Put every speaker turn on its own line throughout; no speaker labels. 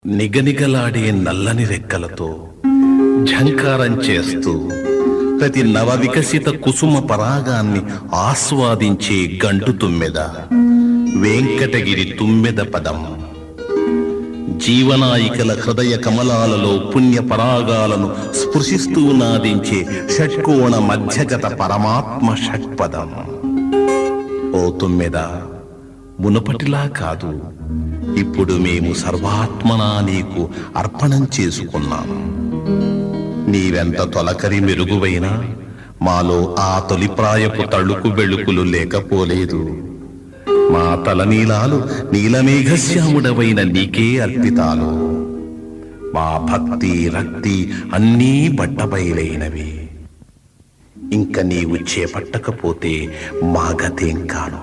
నిగనిగలాడే నల్లని రెక్కలతో ఝంకారం చేస్తూ ప్రతి నవ వికసిత కుసుమ పరాగాన్ని ఆస్వాదించే గంటు తుమ్మెద వెంకటగిరి తుమ్మెద పదం. జీవనాయికల హృదయ కమలాలలో పుణ్య పరాగాలను స్పృశిస్తూ నాదించే షట్కోణ మధ్యగత పరమాత్మ షట్పదం. ఓ తుమ్మెద, మునుపటిలా కాదు, ఇప్పుడు మేము సర్వాత్మనా నీకు అర్పణం చేసుకున్నాం. నీవెంత తొలకరి మెరుగువైనా మాలో ఆ తొలిప్రాయపు తళుకు బెళుకులు లేకపోలేదు. మా తలనీలాలు నీలమేఘశ్యాముడవైన నీకే అర్పితాలు. మా భక్తి రక్తి అన్నీ బట్టబయలైనవి. ఇంక నీవు చేపట్టకపోతే మా గతేం కాను.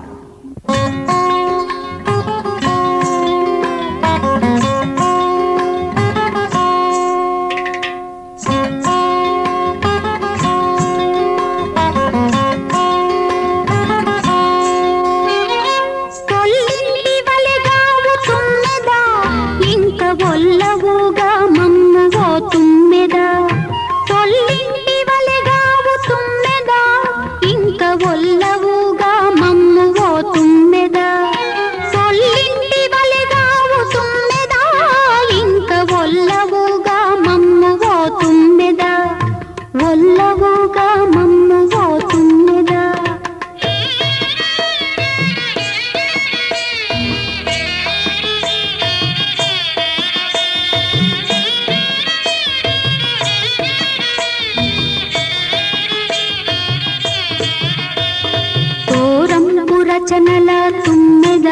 రచనల తుమ్మెద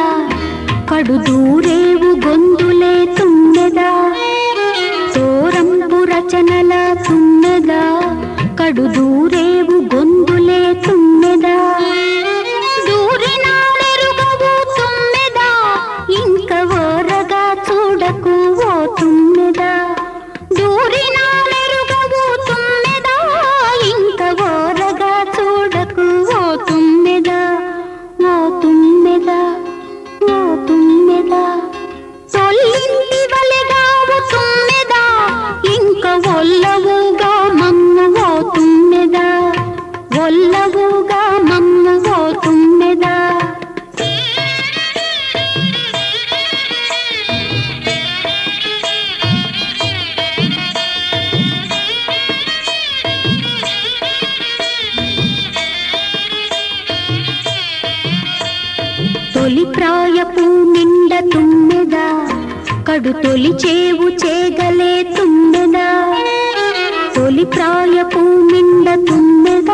కడు దూరేవు గొంతులే తుమ్మెద. తోరంపు రచనల తుమ్మెద కడు దూరేవు గొంతులే తుమ్మెద. దూరిన మెరుగవు తుమ్మెద, ఇంక ఓరగా చూడకు ఓ తుమ్మెద. దూరిన మెరుగవు తుమ్మెద, ఇంక ఓరగా చూడకు ఓ తుమ్మెద. ఓ తుమ్మెద, ఓ తుమ్మెద, సొల్లింటి వలెగావు తుమ్మెద, ఇంక ఒల్లవుగా మమ్ము ఓ తుమ్మెద. ఒల్లవుగా మమ్ము ఓ తుమ్మెద. తొలి ప్రాయపు నిండ తుమ్మెద కడు తొలిచేవు చేగలే తుమ్మెద. తొలి ప్రాయపు నిండ తుమ్మెద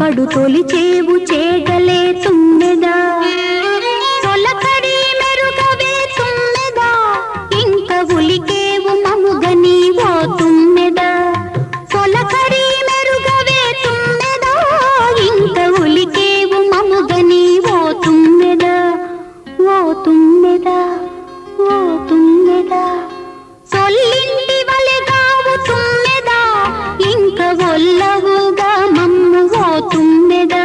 కడు తొలిచేవు చేగలే తుమ్మెద. తొలకడి మెరుగవే తుమ్మెద, ఇంక ఉలికేవు మముగని ఓ తుమ్మెద. తొలకడి మెరుగవే తుమ్మెద, ఇంక ఉలికేవు మముగని ఓ తుమ్మెద. ఓ తుమ్మెద, ఓ తుమ్మెద, సొల్లింటి వలెగావు తుమ్మెద, ఇంక ఒల్లవుగా మమ్ము ఓ తుమ్మెద.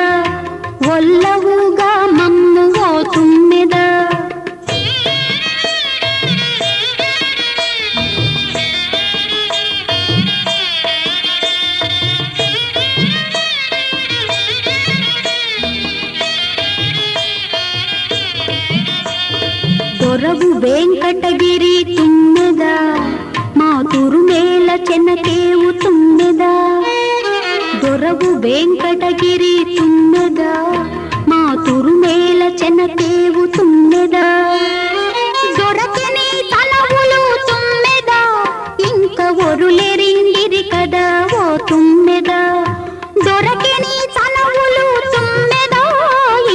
ఒల్లవుగా మమ్ము ఓ తుమ్మెద. దొరవు వెంకటగిరి తుమ్మెద, మా తురుమేల చెనకేవు తుమ్మెద. దొరవు వెంకటగిరి తుమ్మెద, మా తురుమేల చెనకేవు తుమ్మెద. దొరకని తలవులు తుమ్మెద, ఇంక ఒరులెరింగిరి కదా ఓ తుమ్మెద. దొరకని తలవులు తుమ్మెద,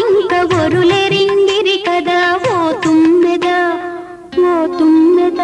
ఇంక ఒరులెరింగిరి కదా ఓ తుమ్మెద. ఓ తుమ్మెద.